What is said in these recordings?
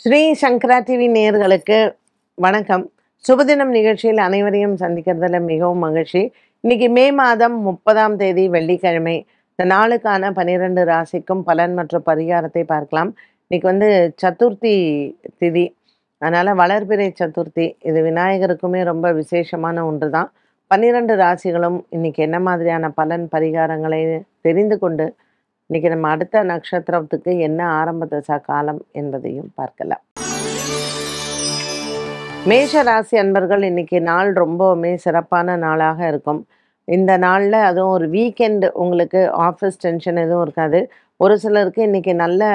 ஸ்ரீ சங்கரா TV நேயர்களுக்கு வணக்கம். சுபதினம் நிகழ்ச்சியில் அனைவரையும் சந்திக்கிறதுல மிகவும் மகிழ்ச்சி. இன்னைக்கு மே மாதம் 30ஆம் தேதி வெள்ளிக்கிழமை. இந்த நாளுக்கான 12 ராசிக்கும் பலன் மற்றும் பரிகாரத்தை பார்க்கலாம். இன்னைக்கு சதுர்த்தி திதி, அதனால வளர்பிறை சதுர்த்தி. இது விநாயகருக்குமே ரொம்ப விசேஷமான ஒன்று தான். 12 ராசிகளும் இன்னைக்கு என்ன மாதிரியான பலன் பரிகாரங்களை தெரிந்து கொண்டு இன்னைக்கு நம்ம அடுத்த நட்சத்திரத்துக்கு என்ன ஆரம்ப தசா காலம் என்பதையும் பார்க்கலாம். மேஷ ராசி அன்பர்கள், இன்னைக்கு நாள் ரொம்பவுமே சிறப்பான நாளாக இருக்கும். இந்த நாளில் அதுவும் ஒரு வீக்கெண்ட், உங்களுக்கு ஆஃபீஸ் டென்ஷன் எதுவும் இருக்காது. ஒரு சிலருக்கு இன்னைக்கு நல்ல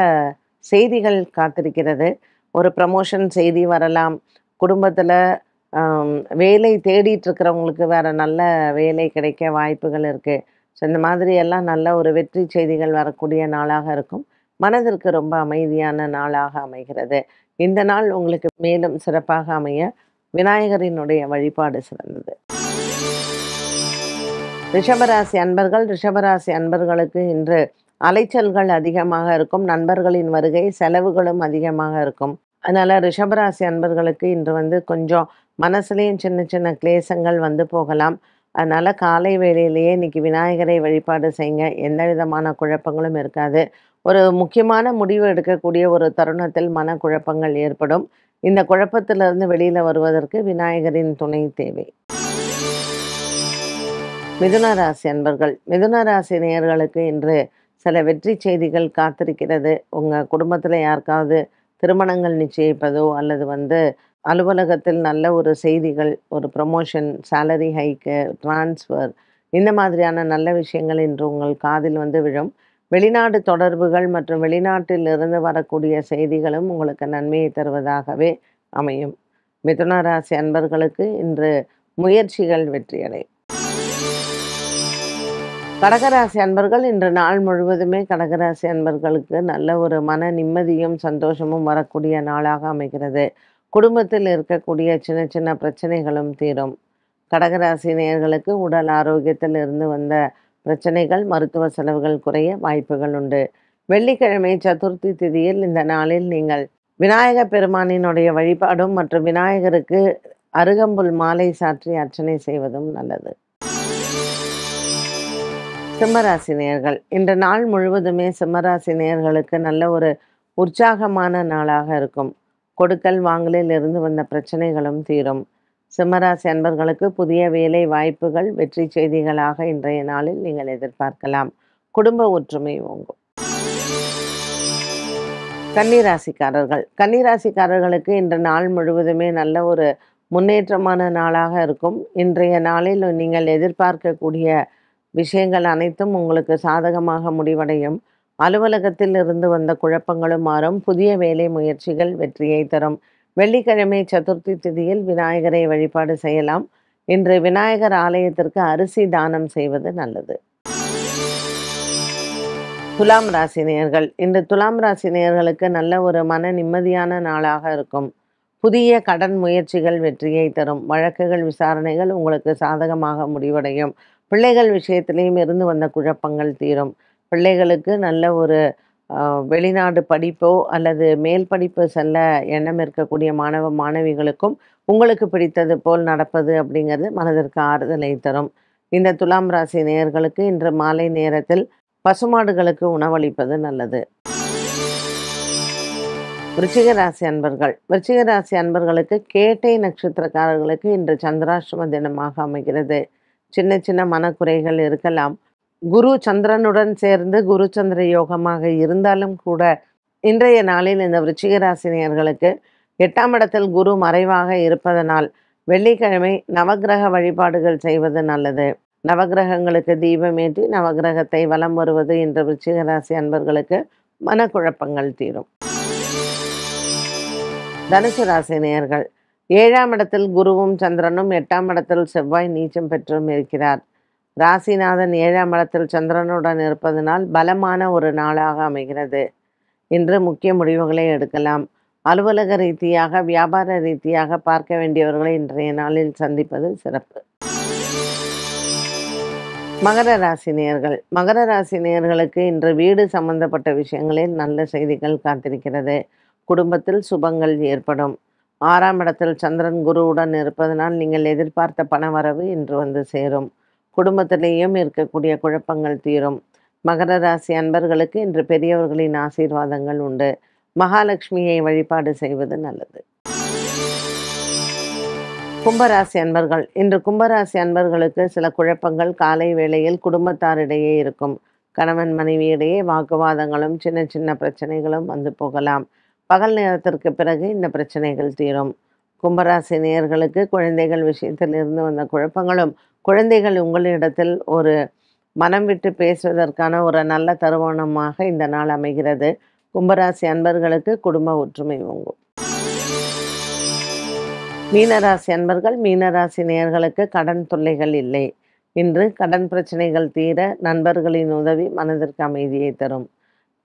செய்திகள் காத்திருக்கிறது. ஒரு ப்ரமோஷன் செய்தி வரலாம். குடும்பத்தில் வேலை தேடிட்டு இருக்கிறவங்களுக்கு வேற நல்ல வேலை கிடைக்க வாய்ப்புகள் இருக்குது. ஸோ இந்த மாதிரி எல்லாம் நல்ல ஒரு வெற்றி செய்திகள் வரக்கூடிய நாளாக இருக்கும். மனதிற்கு ரொம்ப அமைதியான நாளாக அமைகிறது. இந்த நாள் உங்களுக்கு மேலும் சிறப்பாக அமைய விநாயகரினுடைய வழிபாடு சிறந்தது. ரிஷபராசி அன்பர்களுக்கு இன்று அலைச்சல்கள் அதிகமாக இருக்கும். நண்பர்களின் வருகை, செலவுகளும் அதிகமாக இருக்கும். அதனால் ரிஷபராசி அன்பர்களுக்கு இன்று கொஞ்சம் மனசுலேயும் சின்ன சின்ன கிளேசங்கள் போகலாம். அதனால் காலை வேளையிலேயே இன்றைக்கி விநாயகரை வழிபாடு செய்யுங்க. எந்த விதமான குழப்பங்களும் இருக்காது. ஒரு முக்கியமான முடிவு எடுக்கக்கூடிய ஒரு தருணத்தில் மனக்குழப்பங்கள் ஏற்படும். இந்த குழப்பத்திலிருந்து வெளியில் வருவதற்கு விநாயகரின் துணை தேவை. மிதுன ராசி நேயர்களுக்கு இன்று சில வெற்றி செய்திகள் காத்திருக்கிறது. உங்கள் குடும்பத்தில் யாருக்காவது திருமணங்கள் நிச்சயிப்பதோ அல்லது அலுவலகத்தில் நல்ல ஒரு செய்திகள், ஒரு ப்ரமோஷன், சேலரி ஹைக்கு, டிரான்ஸ்ஃபர், இந்த மாதிரியான நல்ல விஷயங்கள் இன்று உங்கள் காதில் விழும். வெளிநாடு தொடர்புகள் மற்றும் வெளிநாட்டில் இருந்து வரக்கூடிய செய்திகளும் உங்களுக்கு நன்மையை தருவதாகவே அமையும். மிதுன ராசி அன்பர்களுக்கு இன்று முயற்சிகள் வெற்றியடையும். கடகராசி அன்பர்கள், இன்று நாள் முழுவதுமே கடகராசி அன்பர்களுக்கு நல்ல ஒரு மன நிம்மதியும் சந்தோஷமும் வரக்கூடிய நாளாக அமைகிறது. குடும்பத்தில் இருக்கக்கூடிய சின்ன சின்ன பிரச்சனைகளும் தீரும். கடகராசி நேயர்களுக்கு உடல் ஆரோக்கியத்தில் இருந்து வந்த பிரச்சனைகள், மருத்துவ செலவுகள் குறைய வாய்ப்புகள் உண்டு. வெள்ளிக்கிழமை சதுர்த்தி திதியில் இந்த நாளில் நீங்கள் விநாயக பெருமானினுடைய வழிபாடும் மற்றும் விநாயகருக்கு அருகம்புல் மாலை சாற்றி அர்ச்சனை செய்வதும் நல்லது. சிம்மராசி நேயர்கள், இன்று நாள் முழுவதுமே சிம்மராசி நேயர்களுக்கு நல்ல ஒரு உற்சாகமான நாளாக இருக்கும். கொடுக்கல் வாங்கலில் இருந்து வந்த பிரச்சனைகளும் தீரும். சிம்மராசி அன்பர்களுக்கு புதிய வேலை வாய்ப்புகள், வெற்றி செய்திகளாக இன்றைய நாளில் நீங்கள் எதிர்பார்க்கலாம். குடும்ப ஒற்றுமை ஓங்கும். கன்னிராசிக்காரர்களுக்கு இன்று நாள் முழுவதுமே நல்ல ஒரு முன்னேற்றமான நாளாக இருக்கும். இன்றைய நாளில் நீங்கள் எதிர்பார்க்கக்கூடிய விஷயங்கள் அனைத்தும் உங்களுக்கு சாதகமாக முடிவடையும். அலுவலகத்தில் இருந்து வந்த குழப்பங்களும் மாறும். புதிய வேலை முயற்சிகள் வெற்றியை தரும். வெள்ளிக்கிழமை சதுர்த்தி திதியில் விநாயகரை வழிபாடு செய்யலாம். இன்று விநாயகர் ஆலயத்திற்கு அரிசி தானம் செய்வது நல்லது. துலாம் ராசி நேயர்கள், இன்று துலாம் ராசி நேயர்களுக்கு நல்ல ஒரு மன நிம்மதியான நாளாக இருக்கும். புதிய கடன் முயற்சிகள் வெற்றியை தரும். வழக்குகள், விசாரணைகள் உங்களுக்கு சாதகமாக முடிவடையும். பிள்ளைகள் விஷயத்திலையும் இருந்து வந்த குழப்பங்கள் தீரும். பிள்ளைகளுக்கு நல்ல ஒரு வெளிநாடு படிப்போ அல்லது மேல் படிப்பு செல்ல எண்ணம் இருக்கக்கூடிய மாணவ மாணவிகளுக்கும் உங்களுக்கு பிடித்தது போல் நடப்பது அப்படிங்கிறது மனதிற்கு ஆறுதலை தரும். இந்த துலாம் ராசி நேயர்களுக்கு இன்று மாலை நேரத்தில் பசுமாடுகளுக்கு உணவளிப்பது நல்லது. விருச்சிக ராசி அன்பர்களுக்கு கேட்டை நட்சத்திரக்காரர்களுக்கு இன்று சந்திராஷ்டம தினமாக அமைகிறது. சின்ன சின்ன மனக்குறைகள் இருக்கலாம். குரு சந்திரனுடன் சேர்ந்து குரு சந்திர யோகமாக இருந்தாலும் கூட இன்றைய நாளில் இந்த விருச்சிக ராசினியர்களுக்கு 8ஆம் இடத்தில் குரு மறைவாக இருப்பதனால் வெள்ளிக்கிழமை நவக்கிரக வழிபாடுகள் செய்வது நல்லது. நவக்கிரகங்களுக்கு தீபமேற்றி நவக்கிரகத்தை வலம் வருவது இன்று விருச்சிக ராசி அன்பர்களுக்கு மனக்குழப்பங்கள் தீரும். தனுசு ராசி நேயர்கள், 7ஆம் இடத்தில் குருவும் சந்திரனும் 8ஆம் இடத்தில் செவ்வாய் நீச்சம் பெற்றும் இருக்கிறார். ராசிநாதன் 7ஆம் இடத்தில் சந்திரனுடன் இருப்பதனால் பலமான ஒரு நாளாக அமைகிறது. இன்று முக்கிய முடிவுகளை எடுக்கலாம். அலுவலக ரீதியாக, வியாபார ரீதியாக பார்க்க வேண்டியவர்களை இன்றைய நாளில் சந்திப்பது சிறப்பு. மகர ராசி நேயர்களுக்கு இன்று வீடு சம்பந்தப்பட்ட விஷயங்களில் நல்ல செய்திகள் காத்திருக்கிறது. குடும்பத்தில் சுபங்கள் ஏற்படும். 6ஆம் இடத்தில் சந்திரன் குருவுடன் இருப்பதனால் நீங்கள் எதிர்பார்த்த பணவரவு இன்று வந்து சேரும். குடும்பத்திலேயும் இருக்கக்கூடிய குழப்பங்கள் தீரும். மகர ராசி அன்பர்களுக்கு இன்று பெரியவர்களின் ஆசீர்வாதங்கள் உண்டு. மகாலட்சுமியை வழிபாடு செய்வது நல்லது. கும்பராசி அன்பர்கள், இன்று கும்பராசி அன்பர்களுக்கு சில குழப்பங்கள் காலை வேளையில் குடும்பத்தாரிடையே இருக்கும். கணவன் மனைவியிடையே வாக்குவாதங்களும் சின்ன சின்ன பிரச்சனைகளும் வந்து போகலாம். பகல் நேரத்திற்கு பிறகு இந்த பிரச்சனைகள் தீரும். கும்பராசி நேயர்களுக்கு குழந்தைகள் விஷயத்தில் இருந்து வந்த குழப்பங்களும், குழந்தைகள் உங்களிடத்தில் ஒரு மனம் விட்டு பேசுவதற்கான ஒரு நல்ல தருணமாக இந்த நாள் அமைகிறது. கும்பராசி அன்பர்களுக்கு குடும்ப ஒற்றுமை ஓங்கும். மீனராசி அன்பர்கள், மீனராசி நேயர்களுக்கு கடன் தொல்லைகள் இல்லை. இன்று கடன் பிரச்சனைகள் தீர நண்பர்களின் உதவி மனதிற்கு அமைதியை தரும்.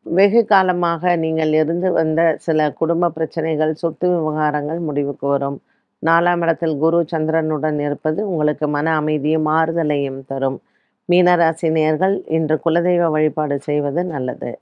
வெகு காலமாக நீங்கள் இருந்து வந்த சில குடும்ப பிரச்சனைகள், சொத்து விவகாரங்கள் முடிவுக்கு வரும். 4ஆம் இடத்தில் குரு சந்திரனுடன் இருப்பது உங்களுக்கு மன அமைதியும் ஆறுதலையும் தரும். மீனராசி நேயர்கள் இன்று குலதெய்வ வழிபாடு செய்வது நல்லது.